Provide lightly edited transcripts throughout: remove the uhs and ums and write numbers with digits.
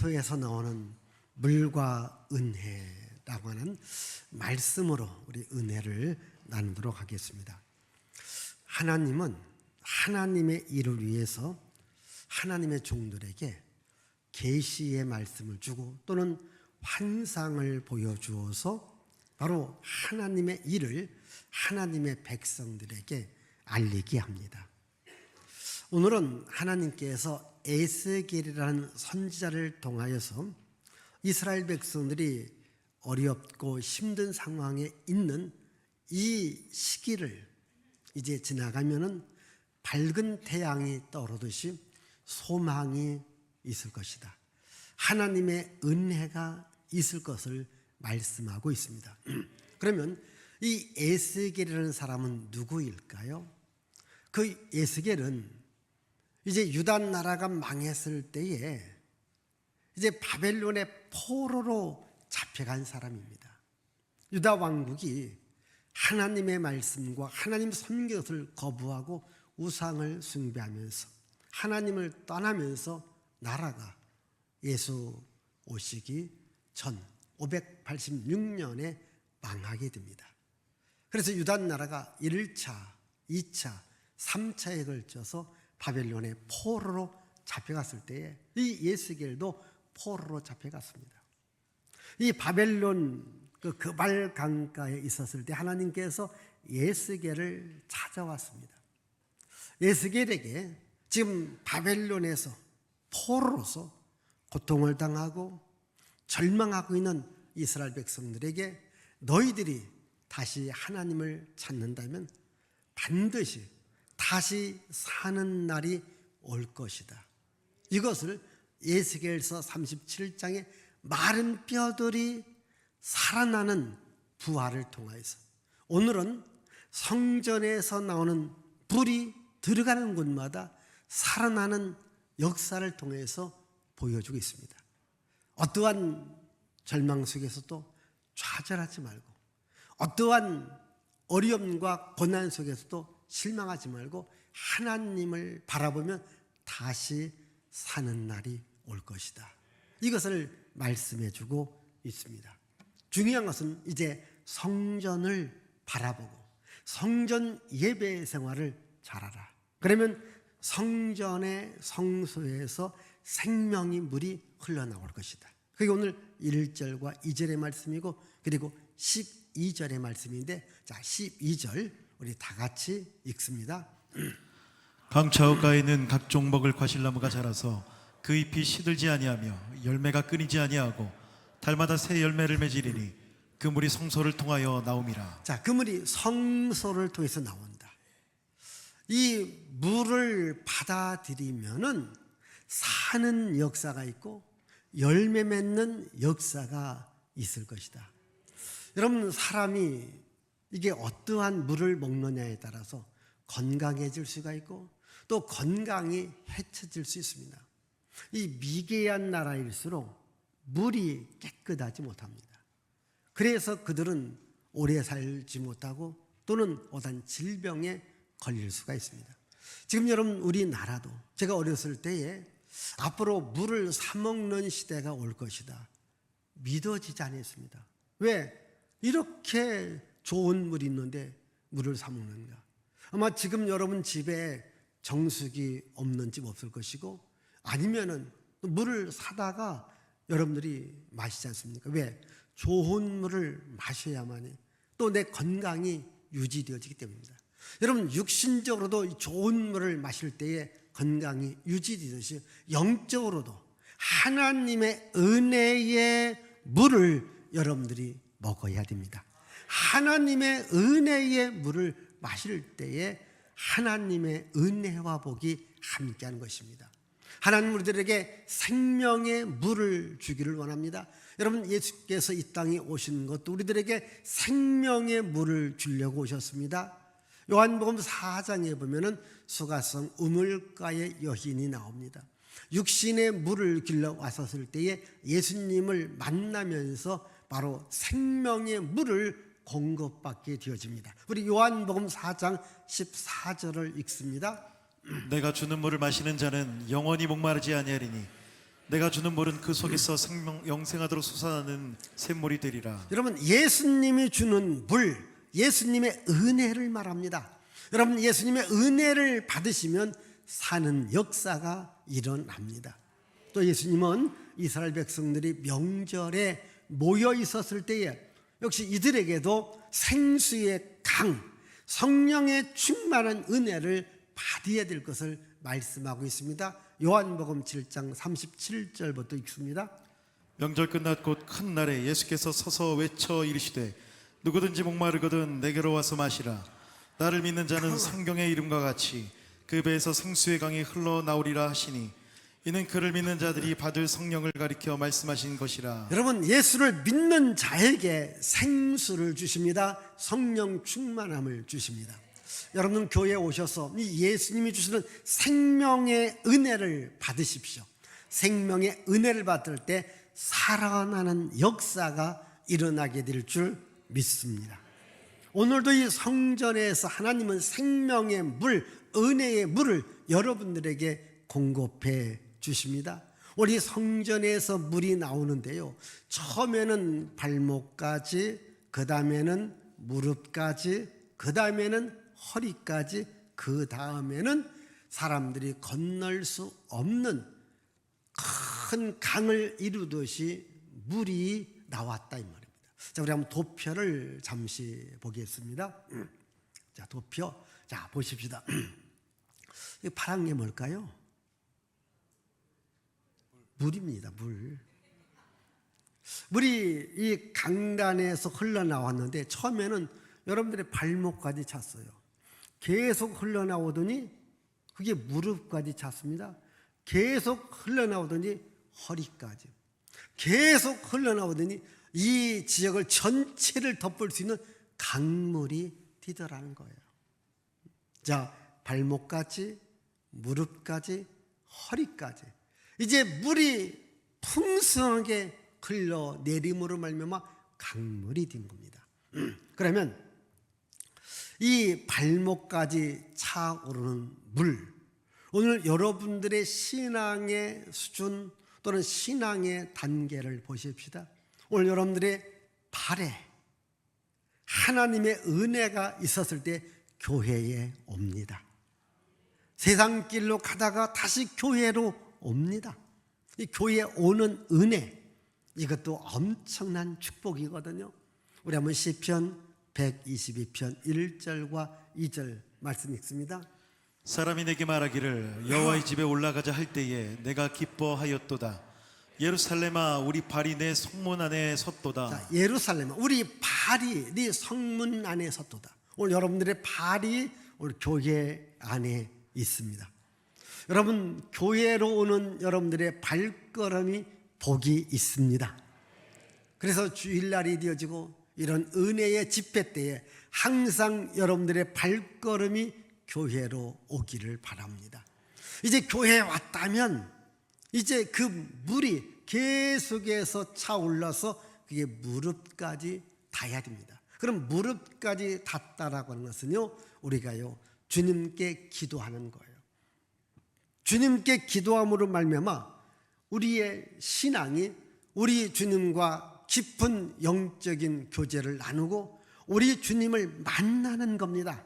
성소에서 나오는 물과 은혜라고 하는 말씀으로 우리 은혜를 나누도록 하겠습니다. 하나님은 하나님의 일을 위해서 하나님의 종들에게 계시의 말씀을 주고 또는 환상을 보여주어서 바로 하나님의 일을 하나님의 백성들에게 알리게 합니다. 오늘은 하나님께서 에스겔이라는 선지자를 통하여서 이스라엘 백성들이 어렵고 힘든 상황에 있는 이 시기를 이제 지나가면은 밝은 태양이 떠오르듯이 소망이 있을 것이다. 하나님의 은혜가 있을 것을 말씀하고 있습니다. 그러면 이 에스겔이라는 사람은 누구일까요? 그 에스겔은 이제 유다 나라가 망했을 때에 이제 바벨론의 포로로 잡혀간 사람입니다. 유다 왕국이 하나님의 말씀과 하나님 섬기는 것을 거부하고 우상을 숭배하면서 하나님을 떠나면서 나라가 예수 오시기 전 586년에 망하게 됩니다. 그래서 유다 나라가 1차, 2차, 3차에 걸쳐서 바벨론의 포로로 잡혀갔을 때에 이 에스겔도 포로로 잡혀갔습니다. 이 바벨론 그 그발 강가에 있었을 때 하나님께서 에스겔을 찾아왔습니다. 에스겔에게 지금 바벨론에서 포로로서 고통을 당하고 절망하고 있는 이스라엘 백성들에게 너희들이 다시 하나님을 찾는다면 반드시 다시 사는 날이 올 것이다. 이것을 에스겔서 37장에 마른 뼈들이 살아나는 부활을 통하여서 오늘은 성전에서 나오는 불이 들어가는 곳마다 살아나는 역사를 통해서 보여주고 있습니다. 어떠한 절망 속에서도 좌절하지 말고 어떠한 어려움과 고난 속에서도 실망하지 말고 하나님을 바라보면 다시 사는 날이 올 것이다. 이것을 말씀해 주고 있습니다. 중요한 것은 이제 성전을 바라보고 성전 예배 생활을 잘하라. 그러면 성전의 성소에서 생명의 물이 흘러나올 것이다. 그게 오늘 1절과 2절의 말씀이고 그리고 12절의 말씀인데 자 12절 우리 다 같이 읽습니다. 강 좌우가에 있는 각종 먹을 과실나무가 자라서 그 잎이 시들지 아니하며 열매가 끊이지 아니하고 달마다 새 열매를 맺으리니 그 물이 성소를 통하여 나옴이라. 자, 그 물이 성소를 통해서 나온다. 이 물을 받아들이면은 사는 역사가 있고 열매 맺는 역사가 있을 것이다. 여러분, 사람이 이게 어떠한 물을 먹느냐에 따라서 건강해질 수가 있고 또 건강이 해쳐질 수 있습니다. 이 미개한 나라일수록 물이 깨끗하지 못합니다. 그래서 그들은 오래 살지 못하고 또는 어떤 질병에 걸릴 수가 있습니다. 지금 여러분 우리나라도 제가 어렸을 때에 앞으로 물을 사 먹는 시대가 올 것이다. 믿어지지 않았습니다. 왜? 이렇게 좋은 물이 있는데 물을 사 먹는가? 아마 지금 여러분 집에 정수기 없는 집 없을 것이고 아니면은 물을 사다가 여러분들이 마시지 않습니까? 왜? 좋은 물을 마셔야만이 또 내 건강이 유지되어지기 때문입니다. 여러분 육신적으로도 좋은 물을 마실 때에 건강이 유지되듯이 영적으로도 하나님의 은혜의 물을 여러분들이 먹어야 됩니다. 하나님의 은혜의 물을 마실 때에 하나님의 은혜와 복이 함께하는 것입니다. 하나님 우리들에게 생명의 물을 주기를 원합니다. 여러분 예수께서 이 땅에 오신 것도 우리들에게 생명의 물을 주려고 오셨습니다. 요한복음 4장에 보면은 수가성 우물가의 여인이 나옵니다. 육신의 물을 길러 왔었을 때에 예수님을 만나면서 바로 생명의 물을 공급받게 되어집니다. 우리 요한복음 4장 14절을 읽습니다. 내가 주는 물을 마시는 자는 영원히 목마르지 아니하리니 내가 주는 물은 그 속에서 영생하도록 솟아나는 샘물이 되리라. 여러분, 예수님이 주는 물, 예수님의 은혜를 말합니다. 여러분, 예수님의 은혜를 받으시면 사는 역사가 일어납니다. 또 예수님은 이스라엘 백성들이 명절에 모여 있었을 때에 역시 이들에게도 생수의 강, 성령의 충만한 은혜를 받아야 될 것을 말씀하고 있습니다. 요한복음 7장 37절부터 읽습니다. 명절 끝날 곧 큰 날에 예수께서 서서 외쳐 이르시되 누구든지 목마르거든 내게로 와서 마시라. 나를 믿는 자는 성경의 이름과 같이 그 배에서 생수의 강이 흘러나오리라 하시니 이는 그를 믿는 자들이 받을 성령을 가리켜 말씀하신 것이라. 여러분, 예수를 믿는 자에게 생수를 주십니다. 성령 충만함을 주십니다. 여러분, 교회에 오셔서 이 예수님이 주시는 생명의 은혜를 받으십시오. 생명의 은혜를 받을 때 살아나는 역사가 일어나게 될 줄 믿습니다. 오늘도 이 성전에서 하나님은 생명의 물, 은혜의 물을 여러분들에게 공급해 주십니다. 우리 성전에서 물이 나오는데요, 처음에는 발목까지, 그 다음에는 무릎까지, 그 다음에는 허리까지, 그 다음에는 사람들이 건널 수 없는 큰 강을 이루듯이 물이 나왔다 이 말입니다. 자, 우리 한번 도표를 잠시 보겠습니다. 자, 도표. 자, 보십시다. 이 파란 게 뭘까요? 물입니다. 물. 물이 이 강단에서 흘러나왔는데 처음에는 여러분들의 발목까지 찼어요. 계속 흘러나오더니 그게 무릎까지 찼습니다. 계속 흘러나오더니 허리까지. 계속 흘러나오더니 이 지역을 전체를 덮을 수 있는 강물이 뛰더라는 거예요. 자, 발목까지, 무릎까지, 허리까지. 이제 물이 풍성하게 흘러내림으로 말미암아 강물이 된 겁니다. 그러면 이 발목까지 차오르는 물, 오늘 여러분들의 신앙의 수준 또는 신앙의 단계를 보십시다. 오늘 여러분들의 발에 하나님의 은혜가 있었을 때 교회에 옵니다. 세상 길로 가다가 다시 교회로 옵니다. 이 교회에 오는 은혜, 이것도 엄청난 축복이거든요. 우리 한번 시편 122편 1절과 2절 말씀 읽습니다. 사람이 내게 말하기를 여호와의 집에 올라가자 할 때에 내가 기뻐하였도다. 예루살렘아 우리 발이 내 성문 안에 섰도다. 자, 예루살렘아 우리 발이 네 성문 안에 섰도다. 오늘 여러분들의 발이 오늘 교회 안에 있습니다. 여러분, 교회로 오는 여러분들의 발걸음이 복이 있습니다. 그래서 주일날이 되어지고 이런 은혜의 집회 때에 항상 여러분들의 발걸음이 교회로 오기를 바랍니다. 이제 교회에 왔다면 이제 그 물이 계속해서 차올라서 그게 무릎까지 닿아야 됩니다. 그럼 무릎까지 닿다라고 하는 것은요, 우리가요 주님께 기도하는 거예요. 주님께 기도함으로 말미암아 우리의 신앙이 우리 주님과 깊은 영적인 교제를 나누고 우리 주님을 만나는 겁니다.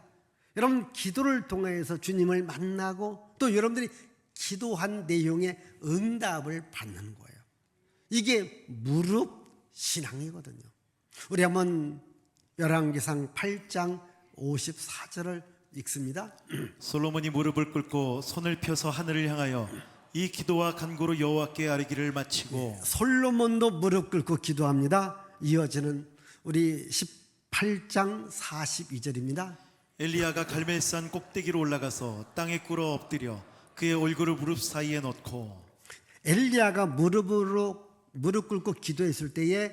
여러분, 기도를 통해서 주님을 만나고 또 여러분들이 기도한 내용의 응답을 받는 거예요. 이게 무릎 신앙이거든요. 우리 한번 열왕기상 8장 54절을 읽습니다. 솔로몬이 무릎을 꿇고 손을 펴서 하늘을 향하여 이 기도와 간구로 여호와께 아뢰기를 마치고. 솔로몬도 무릎 꿇고 기도합니다. 이어지는 우리 18장 42절입니다. 엘리야가 갈멜산 꼭대기로 올라가서 땅에 꿇어 엎드려 그의 얼굴을 무릎 사이에 넣고. 엘리야가 무릎 꿇고 기도했을 때에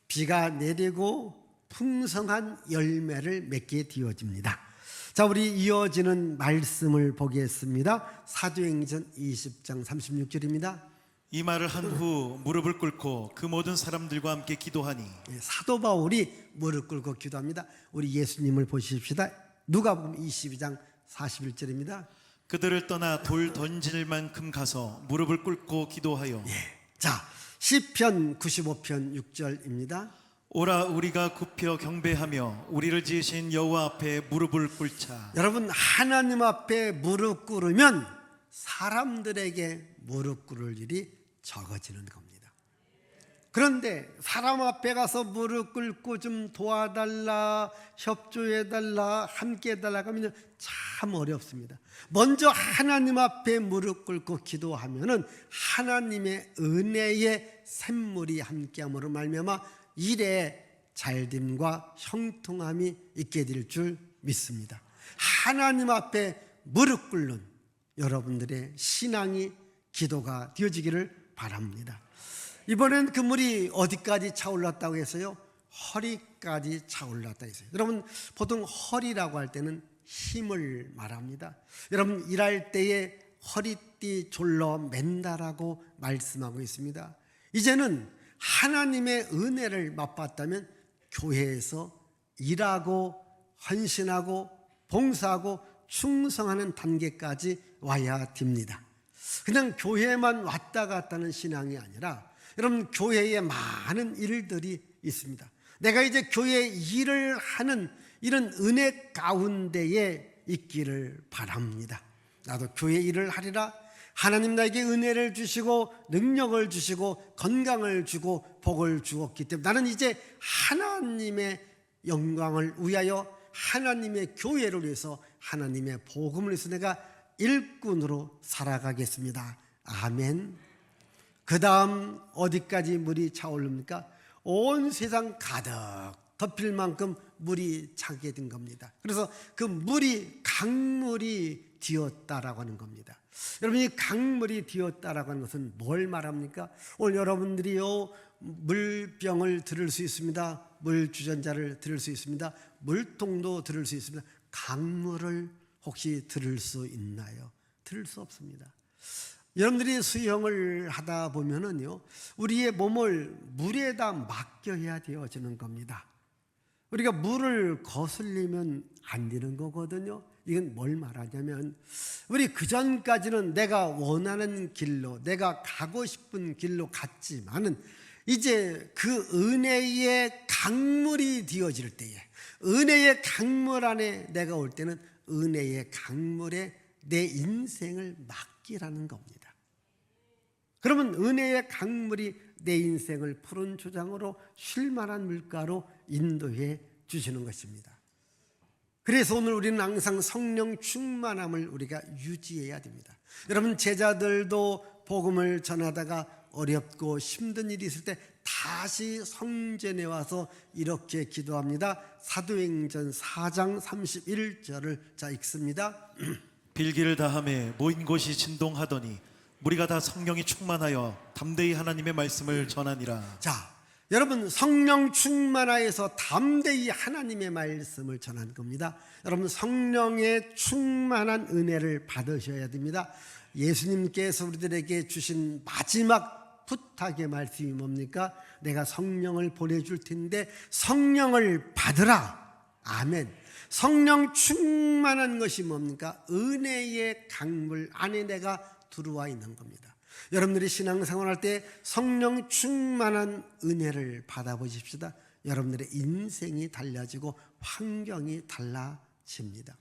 비가 내리고 풍성한 열매를 맺게 되어집니다. 자, 우리 이어지는 말씀을 보겠습니다. 사도행전 20장 36절입니다. 이 말을 한 후 무릎을 꿇고 그 모든 사람들과 함께 기도하니. 사도 바울이 무릎 꿇고 기도합니다. 우리 예수님을 보십시다. 누가복음 22장 41절입니다. 그들을 떠나 돌 던질 만큼 가서 무릎을 꿇고 기도하여 자, 시편 95편 6절입니다. 오라 우리가 굽혀 경배하며 우리를 지으신 여호와 앞에 무릎을 꿇자. 여러분, 하나님 앞에 무릎 꿇으면 사람들에게 무릎 꿇을 일이 적어지는 겁니다. 그런데 사람 앞에 가서 무릎 꿇고 좀 도와달라, 협조해달라, 함께 해달라고 하면 참 어렵습니다. 먼저 하나님 앞에 무릎 꿇고 기도하면은 하나님의 은혜의 샘물이 함께함으로 말미암아 일에 잘됨과 형통함이 있게 될 줄 믿습니다. 하나님 앞에 무릎 꿇는 여러분들의 신앙이 기도가 되어지기를 바랍니다. 이번엔 그 물이 어디까지 차올랐다고 했어요? 허리까지 차올랐다 했어요. 여러분, 보통 허리라고 할 때는 힘을 말합니다. 여러분, 일할 때에 허리띠 졸러 맨다라고 말씀하고 있습니다. 이제는 하나님의 은혜를 맛봤다면 교회에서 일하고 헌신하고 봉사하고 충성하는 단계까지 와야 됩니다. 그냥 교회만 왔다 갔다는 신앙이 아니라 여러분, 교회에 많은 일들이 있습니다. 내가 이제 교회 일을 하는 이런 은혜 가운데에 있기를 바랍니다. 나도 교회 일을 하리라. 하나님 나에게 은혜를 주시고 능력을 주시고 건강을 주고 복을 주었기 때문에 나는 이제 하나님의 영광을 위하여 하나님의 교회를 위해서 하나님의 복음을 위해서 내가 일꾼으로 살아가겠습니다. 아멘. 그 다음 어디까지 물이 차오릅니까? 온 세상 가득 덮일 만큼 물이 차게 된 겁니다. 그래서 그 물이 강물이 되었다라고 하는 겁니다. 여러분, 이 강물이 되었다라고 하는 것은 뭘 말합니까? 오늘 여러분들이요, 물병을 들을 수 있습니다. 물주전자를 들을 수 있습니다. 물통도 들을 수 있습니다. 강물을 혹시 들을 수 있나요? 들을 수 없습니다. 여러분들이 수영을 하다 보면은요, 우리의 몸을 물에다 맡겨야 되어지는 겁니다. 우리가 물을 거슬리면 안 되는 거거든요. 이건 뭘 말하냐면, 우리 그전까지는 내가 원하는 길로, 내가 가고 싶은 길로 갔지만은 이제 그 은혜의 강물이 되어질 때에, 은혜의 강물 안에 내가 올 때는 은혜의 강물에 내 인생을 맡기라는 겁니다. 그러면 은혜의 강물이 내 인생을 푸른 초장으로 쉴만한 물가로 인도해 주시는 것입니다. 그래서 오늘 우리는 항상 성령 충만함을 우리가 유지해야 됩니다. 여러분, 제자들도 복음을 전하다가 어렵고 힘든 일이 있을 때 다시 성전에 와서 이렇게 기도합니다. 사도행전 4장 31절을 자 읽습니다. 빌기를 다하매 모인 곳이 진동하더니 우리가 다 성령이 충만하여 담대히 하나님의 말씀을 전하니라. 자, 여러분, 성령 충만하여서 담대히 하나님의 말씀을 전한 겁니다. 여러분, 성령의 충만한 은혜를 받으셔야 됩니다. 예수님께서 우리들에게 주신 마지막 부탁의 말씀이 뭡니까? 내가 성령을 보내줄 텐데 성령을 받으라. 아멘. 성령 충만한 것이 뭡니까? 은혜의 강물 안에 내가 들어와 있는 겁니다. 여러분들이 신앙생활할 때 성령 충만한 은혜를 받아보십시다. 여러분들의 인생이 달라지고 환경이 달라집니다.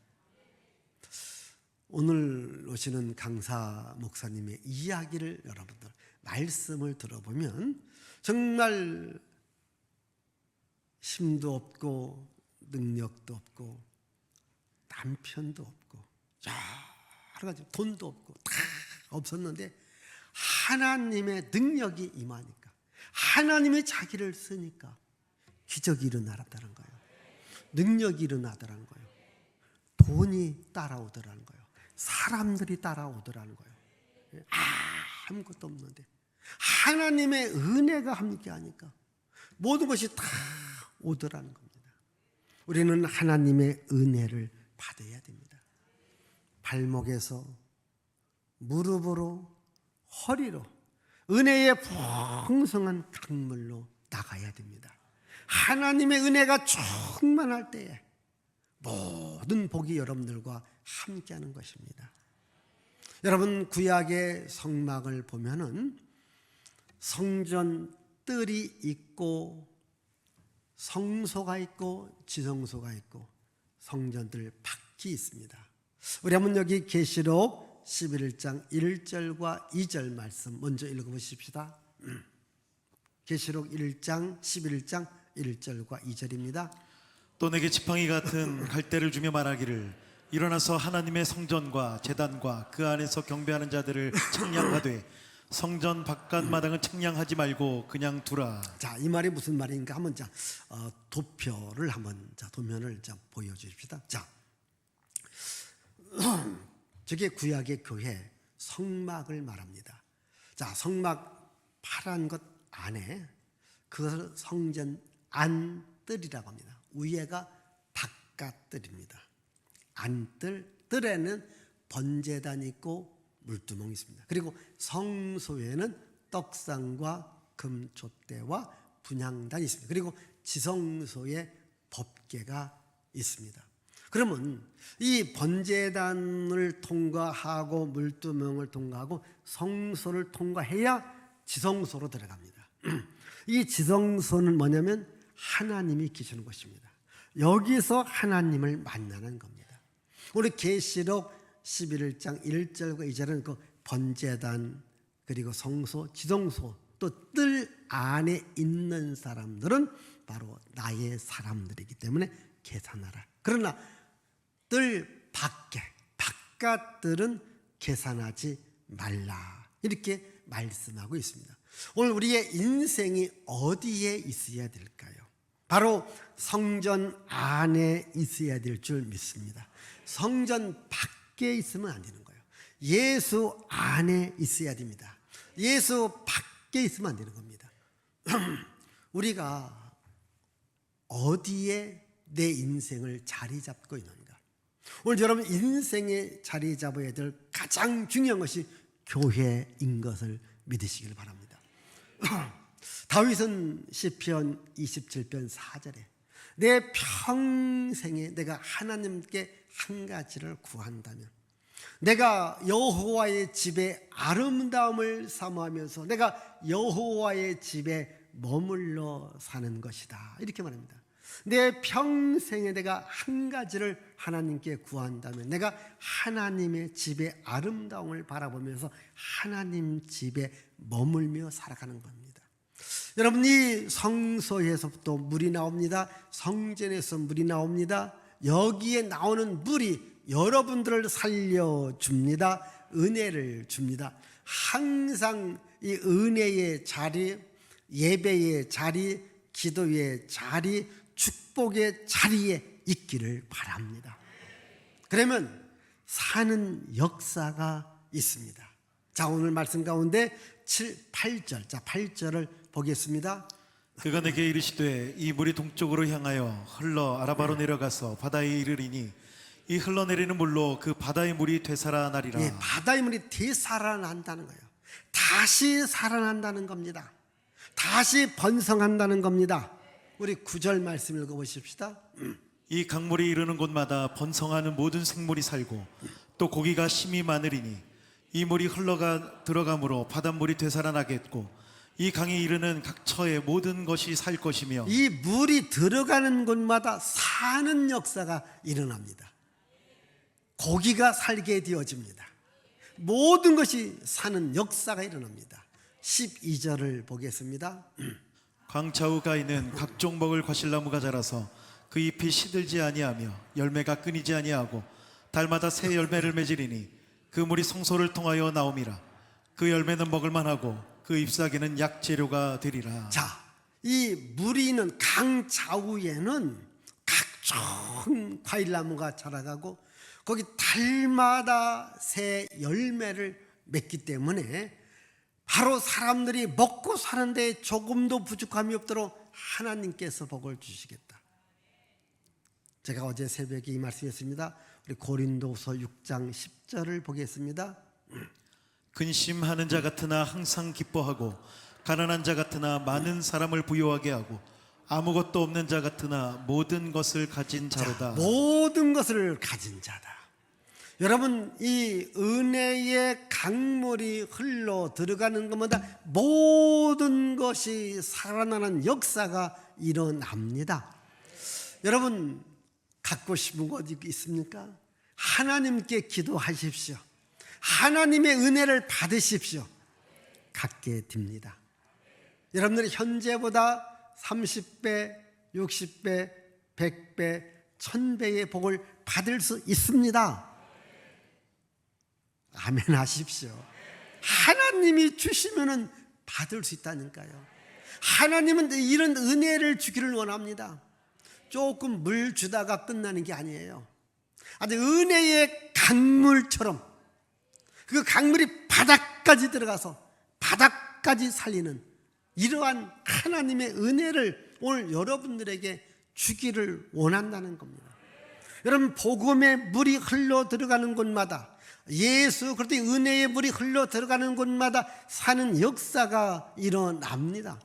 오늘 오시는 강사 목사님의 이야기를 여러분들 말씀을 들어보면 정말 힘도 없고 능력도 없고 남편도 없고 여러 가지 돈도 없고 다 없었는데 하나님의 능력이 임하니까, 하나님의 자기를 쓰니까 기적이 일어나더라는 거예요. 능력이 일어나더라는 거예요. 돈이 따라오더라는 거예요. 사람들이 따라오더라는 거예요. 아무것도 없는데 하나님의 은혜가 함께 하니까 모든 것이 다 오더라는 겁니다. 우리는 하나님의 은혜를 받아야 됩니다. 발목에서 무릎으로 허리로 은혜의 풍성한 강물로 나가야 됩니다. 하나님의 은혜가 충만할 때에 모든 복이 여러분들과 함께하는 것입니다. 여러분 구약의 성막을 보면은 성전 뜰이 있고 성소가 있고 지성소가 있고 성전들 밖이 있습니다. 우리 한번 여기 계시록 11장 1절과 2절 말씀 먼저 읽어보십시다. 계시록 1장 11장 1절과 2절입니다. 또 내게 지팡이 같은 갈대를 주며 말하기를 일어나서 하나님의 성전과 제단과 그 안에서 경배하는 자들을 청량하되 성전 바깥 마당을 청량하지 말고 그냥 두라. 자, 이 말이 무슨 말인가 한번 도표를 한번 도면을 보여주십시다. 자, 저게 구약의 교회 성막을 말합니다. 자, 성막 파란 것 안에 그것을 성전 안뜰이라고 합니다. 위에가 바깥뜰입니다. 안뜰, 뜰에는 번제단이 있고 물두멍이 있습니다. 그리고 성소에는 떡상과 금촛대와 분향단이 있습니다. 그리고 지성소에 법궤가 있습니다. 그러면 이 번제단을 통과하고 물두멍을 통과하고 성소를 통과해야 지성소로 들어갑니다. 이 지성소는 뭐냐면 하나님이 계시는 곳입니다. 여기서 하나님을 만나는 겁니다. 우리 계시록 11장 1절과 2절은 그 번제단 그리고 성소, 지성소 또 뜰 안에 있는 사람들은 바로 나의 사람들이기 때문에 계산하라. 그러나 뜰 밖에 바깥들은 계산하지 말라. 이렇게 말씀하고 있습니다. 오늘 우리의 인생이 어디에 있어야 될까요? 바로 성전 안에 있어야 될 줄 믿습니다. 성전 밖에 있으면 안 되는 거예요. 예수 안에 있어야 됩니다. 예수 밖에 있으면 안 되는 겁니다. 우리가 어디에 내 인생을 자리 잡고 있는가? 오늘 여러분 인생에 자리 잡아야 될 가장 중요한 것이 교회인 것을 믿으시길 바랍니다. 다윗은 시편 27편 4절에 내 평생에 내가 하나님께 한 가지를 구한다면 내가 여호와의 집에 아름다움을 사모하면서 내가 여호와의 집에 머물러 사는 것이다. 이렇게 말합니다. 내 평생에 내가 한 가지를 하나님께 구한다면 내가 하나님의 집의 아름다움을 바라보면서 하나님 집에 머물며 살아가는 겁니다. 여러분, 이 성소에서부터 물이 나옵니다. 성전에서 물이 나옵니다. 여기에 나오는 물이 여러분들을 살려줍니다. 은혜를 줍니다. 항상 이 은혜의 자리, 예배의 자리, 기도의 자리, 축복의 자리에 있기를 바랍니다. 그러면 사는 역사가 있습니다. 자, 오늘 말씀 가운데 8절, 자 8절을 보겠습니다. 그가 내게 이르시되 이 물이 동쪽으로 향하여 흘러 아라바로 내려가서 바다에 이르리니 이 흘러내리는 물로 그 바다의 물이 되살아나리라. 예, 바다의 물이 되살아난다는 거예요. 다시 살아난다는 겁니다. 다시 번성한다는 겁니다. 우리 9절 말씀 읽어보십시다. 이 강물이 이르는 곳마다 번성하는 모든 생물이 살고 또 고기가 심히 많으리니 이 물이 흘러가 들어가므로 바닷물이 되살아나겠고 이 강이 이르는 각 처의 모든 것이 살 것이며 이 물이 들어가는 곳마다 사는 역사가 일어납니다. 고기가 살게 되어집니다. 모든 것이 사는 역사가 일어납니다. 12절을 보겠습니다. 광차우 가에는 각종 먹을 과실나무가 자라서 그 잎이 시들지 아니하며 열매가 끊이지 아니하고 달마다 새 열매를 맺으리니 그 물이 성소를 통하여 나옴이라. 그 열매는 먹을만하고 그 잎사귀는 약재료가 되리라. 자, 이 물이 있는 강 좌우에는 각종 과일나무가 자라가고 거기 달마다 새 열매를 맺기 때문에 바로 사람들이 먹고 사는데 조금도 부족함이 없도록 하나님께서 복을 주시겠다. 제가 어제 새벽에 이 말씀했습니다. 우리 고린도서 6장 10절을 보겠습니다. 근심하는 자 같으나 항상 기뻐하고 가난한 자 같으나 많은 사람을 부유하게 하고 아무것도 없는 자 같으나 모든 것을 가진 자로다. 모든 것을 가진 자다. 여러분, 이 은혜의 강물이 흘러 들어가는 것마다 모든 것이 살아나는 역사가 일어납니다. 여러분, 갖고 싶은 것 있습니까? 하나님께 기도하십시오. 하나님의 은혜를 받으십시오. 갖게 됩니다. 여러분들이 현재보다 30배, 60배, 100배, 1000배의 복을 받을 수 있습니다. 아멘 하십시오. 하나님이 주시면 받을 수 있다니까요. 하나님은 이런 은혜를 주기를 원합니다. 조금 물 주다가 끝나는 게 아니에요. 아주 은혜의 강물처럼 그 강물이 바닥까지 들어가서 바닥까지 살리는 이러한 하나님의 은혜를 오늘 여러분들에게 주기를 원한다는 겁니다. 여러분, 복음의 물이 흘러 들어가는 곳마다, 예수 그리스도의 은혜의 물이 흘러 들어가는 곳마다 사는 역사가 일어납니다.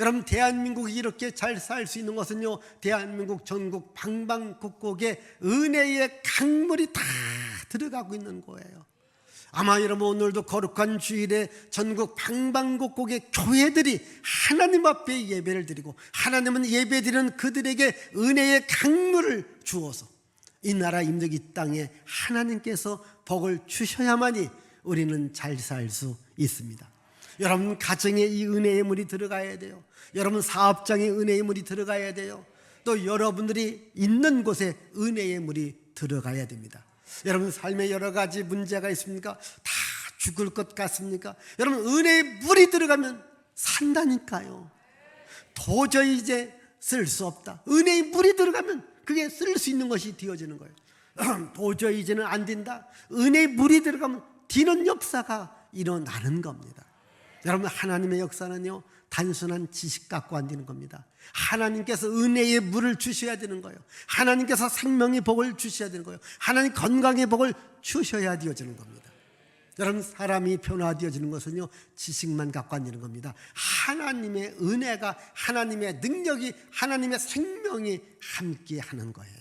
여러분, 대한민국이 이렇게 잘 살 수 있는 것은요, 대한민국 전국 방방곡곡에 은혜의 강물이 다 들어가고 있는 거예요. 아마 여러분, 오늘도 거룩한 주일에 전국 방방곡곡의 교회들이 하나님 앞에 예배를 드리고, 하나님은 예배드리는 그들에게 은혜의 강물을 주어서 이 나라 임득 이 땅에 하나님께서 복을 주셔야만이 우리는 잘 살 수 있습니다. 여러분, 가정에 이 은혜의 물이 들어가야 돼요. 여러분, 사업장에 은혜의 물이 들어가야 돼요. 또 여러분들이 있는 곳에 은혜의 물이 들어가야 됩니다. 여러분, 삶에 여러 가지 문제가 있습니까? 다 죽을 것 같습니까? 여러분, 은혜의 물이 들어가면 산다니까요. 도저히 이제 쓸 수 없다. 은혜의 물이 들어가면 그게 쓸 수 있는 것이 되어지는 거예요. 도저히 이제는 안 된다. 은혜의 물이 들어가면 뒤는 역사가 일어나는 겁니다. 여러분, 하나님의 역사는요, 단순한 지식 갖고 안 되는 겁니다. 하나님께서 은혜의 물을 주셔야 되는 거예요. 하나님께서 생명의 복을 주셔야 되는 거예요. 하나님 건강의 복을 주셔야 되어지는 겁니다. 여러분, 사람이 변화되어지는 것은요, 지식만 갖고 안 되는 겁니다. 하나님의 은혜가, 하나님의 능력이, 하나님의 생명이 함께 하는 거예요.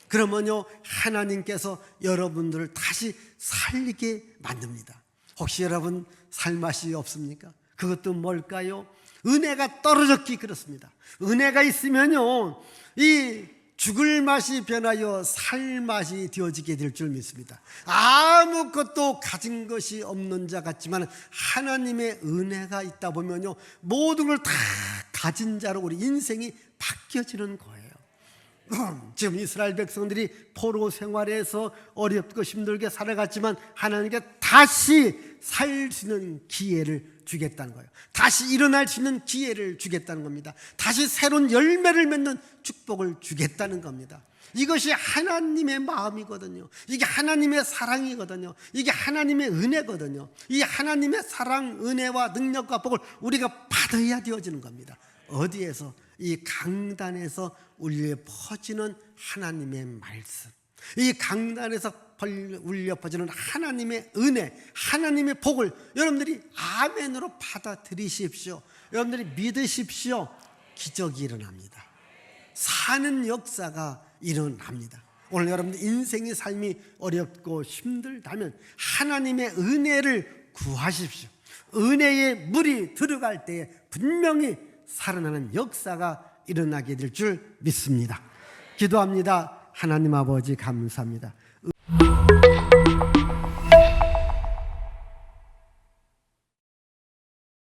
그러면요, 하나님께서 여러분들을 다시 살게 만듭니다. 혹시 여러분 살맛이 없습니까? 그것도 뭘까요? 은혜가 떨어졌기 그렇습니다. 은혜가 있으면요, 이 죽을 맛이 변하여 살 맛이 되어지게 될 줄 믿습니다. 아무것도 가진 것이 없는 자 같지만 하나님의 은혜가 있다 보면요, 모든 걸 다 가진 자로 우리 인생이 바뀌어지는 거예요. 지금 이스라엘 백성들이 포로 생활에서 어렵고 힘들게 살아갔지만 하나님께 다시 살 수 있는 기회를 주겠다는 거예요. 다시 일어날 수 있는 기회를 주겠다는 겁니다. 다시 새로운 열매를 맺는 축복을 주겠다는 겁니다. 이것이 하나님의 마음이거든요. 이게 하나님의 사랑이거든요. 이게 하나님의 은혜거든요. 이 하나님의 사랑, 은혜와 능력과 복을 우리가 받아야 되어지는 겁니다. 어디에서? 이 강단에서 울려 퍼지는 하나님의 말씀, 이 강단에서 울려 퍼지는 하나님의 은혜, 하나님의 복을 여러분들이 아멘으로 받아들이십시오. 여러분들이 믿으십시오. 기적이 일어납니다. 사는 역사가 일어납니다. 오늘 여러분들 인생의 삶이 어렵고 힘들다면 하나님의 은혜를 구하십시오. 은혜의 물이 들어갈 때에 분명히 살아나는 역사가 일어나게 될 줄 믿습니다. 기도합니다. 하나님 아버지 감사합니다.